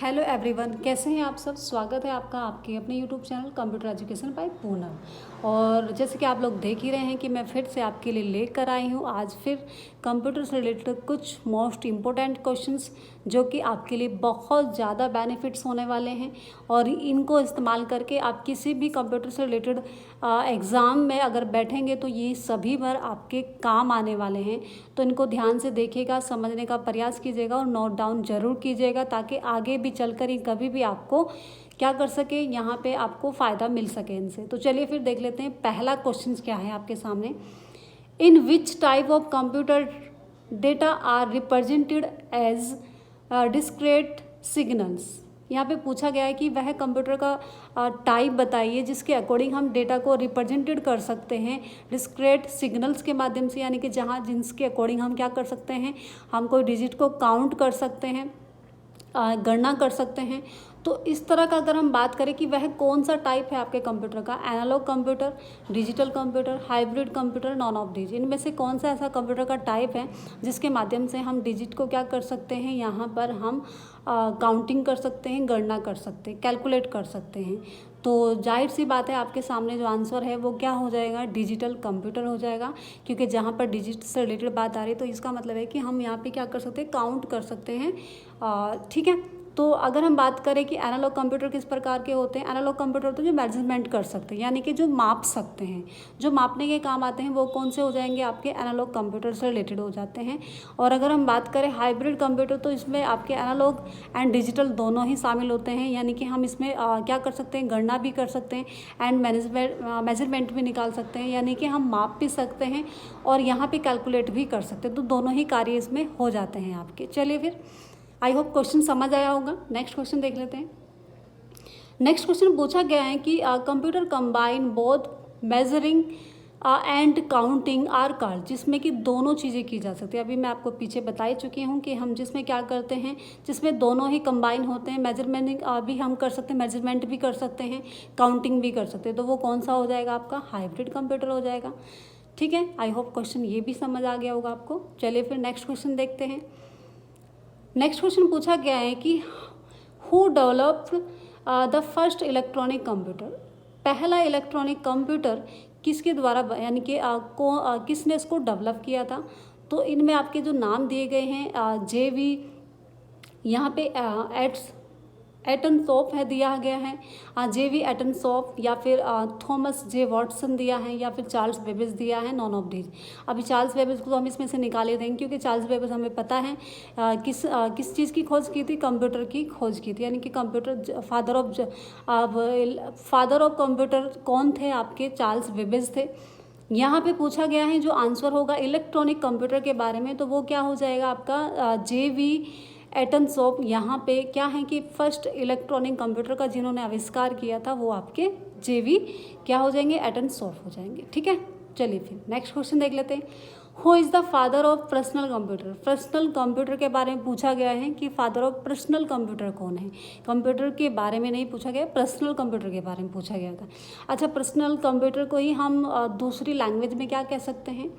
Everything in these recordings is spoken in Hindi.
हेलो एवरीवन, कैसे हैं आप सब। स्वागत है आपका आपके अपने YouTube channel computer education by Poonam. और जैसे कि आप लोग देख ही रहे हैं कि मैं फिर से आपके लिए लेकर आई हूँ आज फिर कंप्यूटर से रिलेटेड कुछ मोस्ट इम्पोर्टेंट क्वेश्चंस जो कि आपके लिए बहुत ज़्यादा बेनिफिट्स होने वाले हैं। और इनको इस्तेमाल करके आप किसी भी कंप्यूटर से रिलेटेड एग्ज़ाम में अगर बैठेंगे तो ये सभी बार आपके काम आने वाले हैं। तो इनको ध्यान से देखिएगा, समझने का प्रयास कीजिएगा और नोट डाउन ज़रूर कीजिएगा ताकि आगे भी चलकर ही कभी भी आपको क्या कर सके, यहाँ पे आपको फ़ायदा मिल सके इनसे। तो चलिए फिर देख लेते हैं पहला क्वेश्चन क्या है आपके सामने। In which type of computer data are represented as discrete signals. यहाँ पे पूछा गया है कि वह कंप्यूटर का टाइप बताइए जिसके अकॉर्डिंग हम डेटा को रिप्रेजेंटेड कर सकते हैं डिस्क्रीट सिग्नल्स के माध्यम से, यानी कि जिसके अकॉर्डिंग हम क्या कर सकते हैं, हम कोई डिजिट को काउंट कर सकते हैं, गणना कर सकते हैं। तो इस तरह का अगर हम बात करें कि वह कौन सा टाइप है आपके कंप्यूटर का, analog computer, digital computer, hybrid computer, none of digit, इनमें से कौन सा ऐसा कंप्यूटर का टाइप है जिसके माध्यम से हम डिजिट को क्या कर सकते हैं, यहाँ पर हम काउंटिंग कर सकते हैं, गणना कर सकते हैं, कैलकुलेट कर सकते हैं। तो जाहिर सी बात है आपके सामने जो आंसर है वो क्या हो जाएगा, डिजिटल कंप्यूटर हो जाएगा। क्योंकि जहाँ पर डिजिट से रिलेटेड बात आ रही है तो इसका मतलब है कि हम यहाँ पे क्या कर सकते हैं, काउंट कर सकते हैं। ठीक है। तो अगर हम बात करें कि एनालॉग कंप्यूटर किस प्रकार के होते हैं, एनालॉग कंप्यूटर तो जो मेजरमेंट कर सकते हैं, यानी कि जो माप सकते हैं, जो मापने के काम आते हैं, वो कौन से हो जाएंगे, आपके एनालॉग कंप्यूटर से रिलेटेड हो जाते हैं। और अगर हम बात करें हाइब्रिड कंप्यूटर तो इसमें आपके एनालॉग एंड डिजिटल दोनों ही शामिल होते हैं, यानी कि हम इसमें क्या कर सकते हैं, गणना भी कर सकते हैं एंड मेजरमेंट भी निकाल सकते हैं, यानी कि हम माप भी सकते हैं और यहाँ पे कैलकुलेट भी कर सकते हैं। तो दोनों ही कार्य इसमें हो जाते हैं आपके। चलिए फिर, आई होप क्वेश्चन समझ आया होगा। नेक्स्ट क्वेश्चन देख लेते हैं। नेक्स्ट क्वेश्चन पूछा गया है कि computer combine both measuring and counting are called, जिसमें कि दोनों चीज़ें की जा सकती है। अभी मैं आपको पीछे बता ही चुकी हूँ कि हम जिसमें क्या करते हैं, जिसमें दोनों ही कंबाइन होते हैं, मेजरमेंट भी हम कर सकते हैं, मेजरमेंट भी कर सकते हैं, काउंटिंग भी कर सकते हैं। तो वो कौन सा हो जाएगा, आपका हाइब्रिड कंप्यूटर हो जाएगा। ठीक है, आई होप क्वेश्चन ये भी समझ आ गया होगा आपको। चलिए फिर नेक्स्ट क्वेश्चन देखते हैं। नेक्स्ट क्वेश्चन पूछा गया है कि who developed the first electronic computer. पहला इलेक्ट्रॉनिक कंप्यूटर किसके द्वारा, यानी कि किसने इसको डेवलप किया था। तो इनमें आपके जो नाम दिए गए हैं, JV, यहाँ पे एटनसॉफ है दिया गया है, JV एटनसॉफ, या फिर थॉमस J वॉटसन दिया है, या फिर चार्ल्स बेबेज दिया है, नॉन ऑफ दीज। अभी चार्ल्स बेबेज को तो हम इसमें से निकाल ही देंगे क्योंकि चार्ल्स बेबेज हमें पता है किस चीज़ की खोज की थी, कंप्यूटर की खोज की थी, यानी कि कंप्यूटर फादर ऑफ कंप्यूटर कौन थे, आपके चार्ल्स बेबेज थे। यहाँ पे पूछा गया है जो आंसर होगा इलेक्ट्रॉनिक कंप्यूटर के बारे में, तो वो क्या हो जाएगा आपका, JV एटनसॉफ। यहाँ पे क्या है कि फर्स्ट इलेक्ट्रॉनिक कंप्यूटर का जिन्होंने आविष्कार किया था वो आपके JV क्या हो जाएंगे, एटनसॉफ हो जाएंगे। ठीक है, चलिए फिर नेक्स्ट क्वेश्चन देख लेते हैं। Who is the father of personal computer. Personal computer के बारे में पूछा गया है कि फादर ऑफ पर्सनल कंप्यूटर कौन है। कंप्यूटर के बारे में नहीं पूछा गया, पर्सनल कंप्यूटर के बारे में पूछा गया था। अच्छा, पर्सनल कंप्यूटर को ही हम दूसरी लैंग्वेज में क्या कह सकते हैं,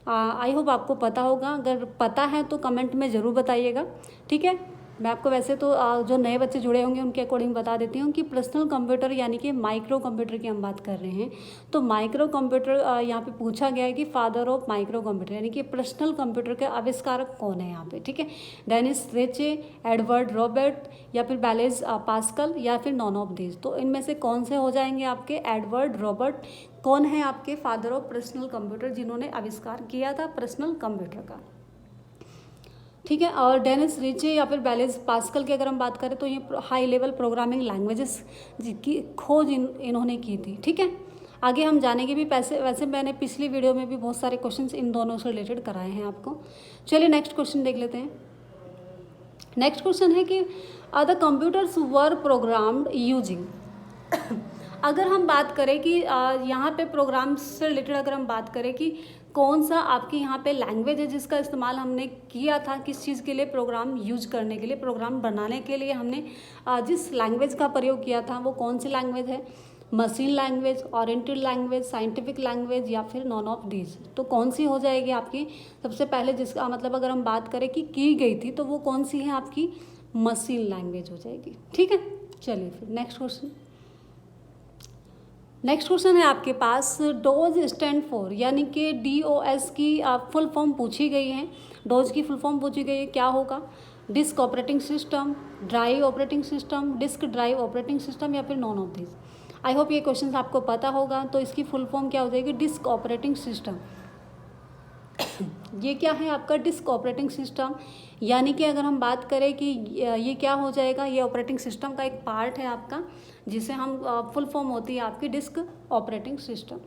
आई होप आपको पता होगा। अगर पता है तो कमेंट में ज़रूर बताइएगा। ठीक है, मैं आपको वैसे तो जो नए बच्चे जुड़े होंगे उनके अकॉर्डिंग बता देती हूँ कि पर्सनल कंप्यूटर यानी कि माइक्रो कंप्यूटर की हम बात कर रहे हैं। तो माइक्रो कंप्यूटर यहाँ पे पूछा गया है कि फादर ऑफ माइक्रो कंप्यूटर यानी कि पर्सनल कंप्यूटर के आविष्कारक कौन है यहाँ पे। ठीक है, डेनिस रिचे, एडवर्ड रॉबर्ट, या फिर बैलेज पास्कल, या फिर नॉन ऑफ दीज। तो इनमें से कौन से हो जाएंगे आपके, एडवर्ड रॉबर्ट कौन है आपके फादर ऑफ पर्सनल कंप्यूटर जिन्होंने आविष्कार किया था पर्सनल कंप्यूटर का। ठीक है, और डेनिस रिचे या फिर बैलेज पास्कल की अगर हम बात करें तो ये हाई लेवल प्रोग्रामिंग लैंग्वेजेस की खोज इन्होंने की थी। ठीक है, आगे हम जानेंगे भी वैसे मैंने पिछली वीडियो में भी बहुत सारे क्वेश्चंस इन दोनों से रिलेटेड कराए हैं आपको। चलिए नेक्स्ट क्वेश्चन देख लेते हैं। नेक्स्ट क्वेश्चन है कि the computers were programmed using. अगर हम बात करें कि यहाँ पे प्रोग्राम से रिलेटेड अगर हम बात करें कि कौन सा आपके यहाँ पे लैंग्वेज है जिसका इस्तेमाल हमने किया था, किस चीज़ के लिए, प्रोग्राम यूज करने के लिए, प्रोग्राम बनाने के लिए हमने जिस लैंग्वेज का प्रयोग किया था वो कौन सी लैंग्वेज है, machine language, oriented language, scientific language, या फिर नॉन ऑफ दीज। तो कौन सी हो जाएगी आपकी, सबसे पहले जिसका मतलब अगर हम बात करें कि की गई थी तो वो कौन सी है आपकी, मशीन लैंग्वेज हो जाएगी। ठीक है, चलिए फिर नेक्स्ट क्वेश्चन है आपके पास। डोज स्टैंड फॉर, यानी कि DOS की आप फुल फॉर्म पूछी गई है। डोज की फुल फॉर्म पूछी गई है, क्या होगा? Disc operating system, drive operating system, disk drive operating system, या फिर none of this. I hope ये क्वेश्चन आपको पता होगा। तो इसकी फुल फॉर्म क्या हो जाएगी? Disc operating system. ये क्या है आपका? डिस्क ऑपरेटिंग सिस्टम, यानी कि अगर हम बात करें कि ये क्या हो जाएगा, ये ऑपरेटिंग सिस्टम का एक पार्ट है आपका, जिसे हम फुल फॉर्म होती है आपकी डिस्क ऑपरेटिंग सिस्टम।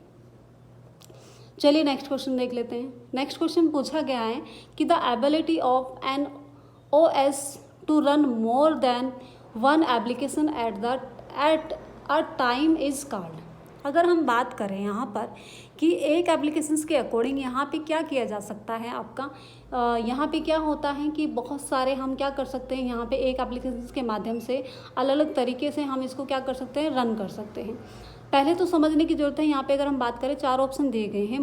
चलिए नेक्स्ट क्वेश्चन देख लेते हैं। नेक्स्ट क्वेश्चन पूछा गया है कि the ability of an OS to run more than one application at a time is called. अगर हम बात करें यहाँ पर कि एक एप्लीकेशंस के अकॉर्डिंग यहाँ पे क्या किया जा सकता है आपका, यहाँ पे क्या होता है कि बहुत सारे हम क्या कर सकते हैं, यहाँ पे एक एप्लीकेशंस के माध्यम से अलग अलग तरीके से हम इसको क्या कर सकते हैं, रन कर सकते हैं। पहले तो समझने की ज़रूरत है, यहाँ पे अगर हम बात करें 4 ऑप्शन दिए गए हैं।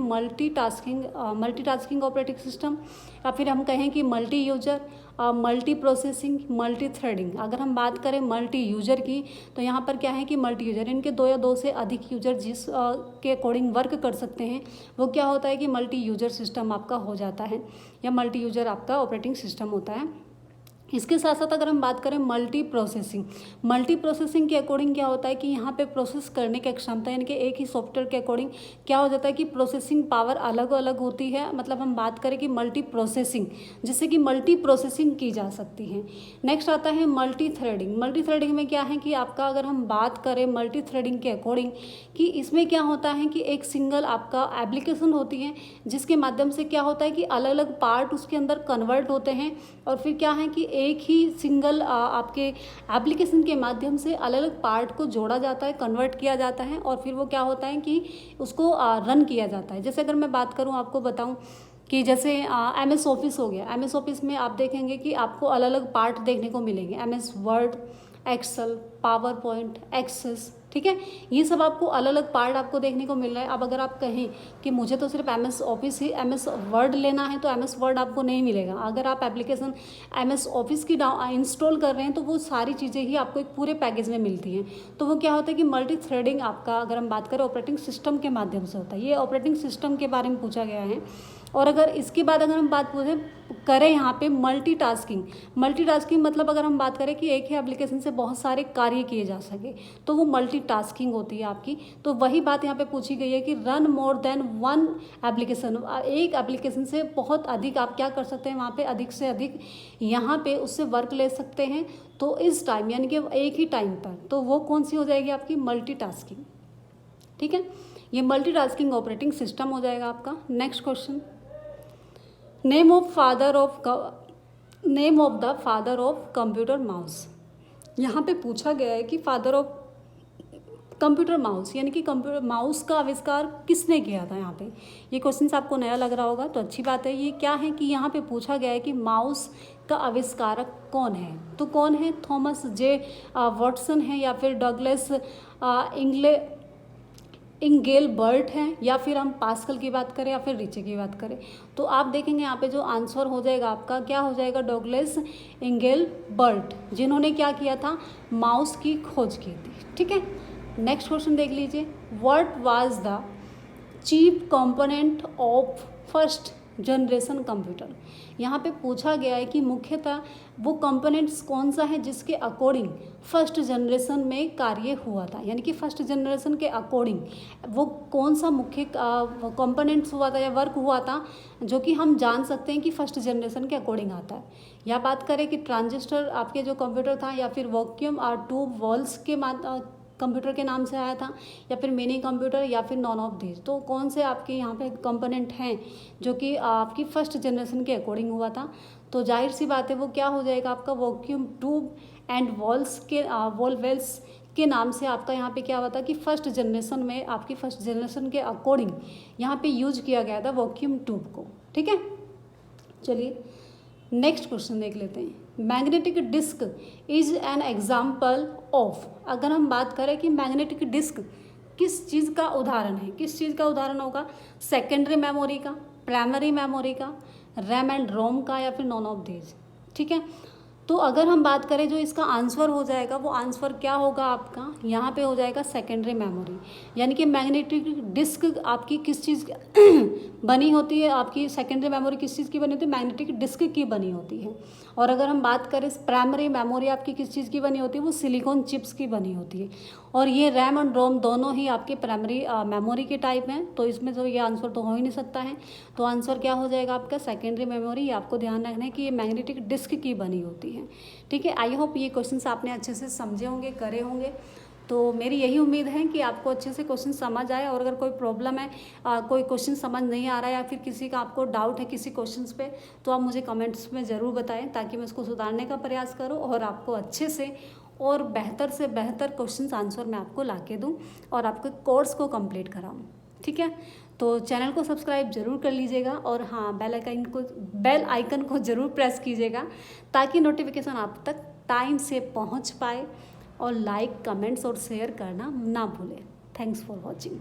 मल्टीटास्किंग ऑपरेटिंग सिस्टम, या फिर हम कहें कि multi user, multi processing, multi threading. अगर हम बात करें मल्टी यूजर की, तो यहाँ पर क्या है कि मल्टी यूजर, इनके 2 या 2 से अधिक यूजर जिस के अकॉर्डिंग वर्क कर सकते हैं, वो क्या होता है कि मल्टी यूजर सिस्टम आपका हो जाता है, या मल्टी यूजर आपका ऑपरेटिंग सिस्टम होता है। इसके साथ साथ अगर हम बात करें मल्टी प्रोसेसिंग के अकॉर्डिंग क्या होता है कि यहाँ पे प्रोसेस करने की क्षमता, यानी कि एक ही सॉफ्टवेयर के अकॉर्डिंग क्या हो जाता है कि प्रोसेसिंग पावर अलग अलग होती है। मतलब हम बात करें कि मल्टी प्रोसेसिंग, जिससे कि मल्टी प्रोसेसिंग की जा सकती है। नेक्स्ट आता है मल्टी थ्रेडिंग में क्या है कि आपका अगर हम बात करें मल्टी थ्रेडिंग के अकॉर्डिंग कि इसमें क्या होता है कि एक सिंगल आपका एप्लीकेशन होती है, जिसके माध्यम से क्या होता है कि अलग अलग पार्ट उसके अंदर कन्वर्ट होते हैं, और फिर क्या है कि एक ही सिंगल आपके एप्लीकेशन के माध्यम से अलग अलग पार्ट को जोड़ा जाता है, कन्वर्ट किया जाता है, और फिर वो क्या होता है कि उसको रन किया जाता है। जैसे अगर मैं बात करूँ, आपको बताऊँ कि जैसे MS ऑफिस हो गया। MS ऑफिस में आप देखेंगे कि आपको अलग अलग पार्ट देखने को मिलेंगे। MS Word, Excel, PowerPoint, Access, ठीक है, ये सब आपको अलग अलग पार्ट आपको देखने को मिल रहा है। अब अगर आप कहें कि मुझे तो सिर्फ MS ऑफिस ही MS वर्ड लेना है, तो MS वर्ड आपको नहीं मिलेगा। अगर आप एप्लीकेशन MS ऑफिस की इंस्टॉल कर रहे हैं, तो वो सारी चीज़ें ही आपको एक पूरे पैकेज में मिलती हैं। तो वो क्या होता है कि मल्टी थ्रेडिंग आपका, अगर हम बात करें ऑपरेटिंग सिस्टम के माध्यम से होता है। ये ऑपरेटिंग सिस्टम के बारे में पूछा गया है। और अगर इसके बाद अगर हम बात करें यहाँ पे मल्टीटास्किंग मतलब अगर हम बात करें कि एक ही एप्लीकेशन से बहुत सारे कार्य किए जा सके, तो वो मल्टीटास्किंग होती है आपकी। तो वही बात यहाँ पे पूछी गई है कि run more than one application, एक एप्लीकेशन से बहुत अधिक आप क्या कर सकते हैं, वहाँ पे अधिक से अधिक यहाँ पे उससे वर्क ले सकते हैं। तो इस टाइम, यानी कि एक ही टाइम पर, तो वो कौन सी हो जाएगी आपकी? मल्टीटास्किंग। ठीक है, ये मल्टीटास्किंग ऑपरेटिंग सिस्टम हो जाएगा आपका। Next question, name of the father of computer mouse. यहाँ पे पूछा गया है कि फादर ऑफ कंप्यूटर माउस, यानी कि कंप्यूटर माउस का आविष्कार किसने किया था। यहाँ पे ये क्वेश्चन आपको नया लग रहा होगा, तो अच्छी बात है। ये क्या है कि यहाँ पे पूछा गया है कि माउस का आविष्कारक कौन है। तो कौन है? थॉमस जे वॉटसन है, या फिर डगलस इंगेलबर्ट हैं, या फिर हम पास्कल की बात करें, या फिर रिचे की बात करें। तो आप देखेंगे यहाँ पे जो आंसर हो जाएगा आपका, क्या हो जाएगा? डगलस इंगेलबर्ट, जिन्होंने क्या किया था? माउस की खोज की थी। ठीक है, नेक्स्ट क्वेश्चन देख लीजिए। What was the chief component of first generation computer. यहाँ पे पूछा गया है कि मुख्यतः वो कंपोनेंट्स कौन सा है जिसके अकॉर्डिंग फर्स्ट जनरेशन में कार्य हुआ था, यानी कि फर्स्ट जनरेशन के अकॉर्डिंग वो कौन सा मुख्य कंपोनेंट्स हुआ था या वर्क हुआ था, जो कि हम जान सकते हैं कि फर्स्ट जनरेशन के अकॉर्डिंग आता है। या बात करें कि ट्रांजिस्टर आपके जो कंप्यूटर था, या फिर वैक्यूम और ट्यूब वॉल्स के कंप्यूटर के नाम से आया था, या फिर मिनी कंप्यूटर, या फिर नॉन ऑफ दीज। तो कौन से आपके यहाँ पे कंपोनेंट हैं जो कि आपकी फर्स्ट जनरेशन के अकॉर्डिंग हुआ था? तो जाहिर सी बात है वो क्या हो जाएगा आपका? वैक्यूम ट्यूब एंड वॉल्वेल्स के नाम से आपका यहाँ पे क्या हुआ था कि फर्स्ट जनरेशन में, आपकी फर्स्ट जनरेशन के अकॉर्डिंग यहाँ पे यूज किया गया था वैक्यूम ट्यूब को। ठीक है, चलिए नेक्स्ट क्वेश्चन देख लेते हैं। Magnetic disk is an example of. अगर हम बात करें कि मैग्नेटिक डिस्क किस चीज़ का उदाहरण है, किस चीज़ का उदाहरण होगा? सेकेंडरी मेमोरी का, प्राइमरी मेमोरी का, रैम एंड रोम का, या फिर नॉन ऑफ दीज। ठीक है, तो अगर हम बात करें जो इसका आंसर हो जाएगा, वो आंसर क्या होगा आपका, यहाँ पे हो जाएगा सेकेंडरी मेमोरी। यानी कि मैग्नेटिक डिस्क आपकी किस चीज़ बनी होती है, आपकी सेकेंडरी मेमोरी किस चीज़ की बनी होती है, मैग्नेटिक डिस्क की बनी होती है। और अगर हम बात करें प्राइमरी मेमोरी आपकी किस चीज़ की बनी होती है, वो सिलिकॉन चिप्स की बनी होती है। और ये रैम और रोम दोनों ही आपके प्राइमरी मेमोरी के टाइप हैं, तो इसमें तो ये आंसर तो हो ही नहीं सकता है। तो आंसर क्या हो जाएगा आपका सेकेंडरी मेमोरी। आपको ध्यान रखना है कि ये मैग्नेटिक डिस्क की बनी होती है। ठीक है, आई होप ये क्वेश्चंस आपने अच्छे से समझे होंगे, करे होंगे। तो मेरी यही उम्मीद है कि आपको अच्छे से क्वेश्चन समझ आए। और अगर कोई प्रॉब्लम है, कोई क्वेश्चन समझ नहीं आ रहा है, या फिर किसी का आपको डाउट है किसी क्वेश्चंस पे, तो आप मुझे कमेंट्स में ज़रूर बताएं, ताकि मैं उसको सुधारने का प्रयास करूं और आपको अच्छे से और बेहतर से बेहतर क्वेश्चन आंसर मैं आपको ला के दूँ और आपके कोर्स को कंप्लीट कराऊँ। ठीक है, तो चैनल को सब्सक्राइब जरूर कर लीजिएगा, और हाँ बेल आइकन को ज़रूर प्रेस कीजिएगा, ताकि नोटिफिकेशन आप तक टाइम से पहुंच पाए। और लाइक, कमेंट्स और शेयर करना ना भूलें। Thanks for watching.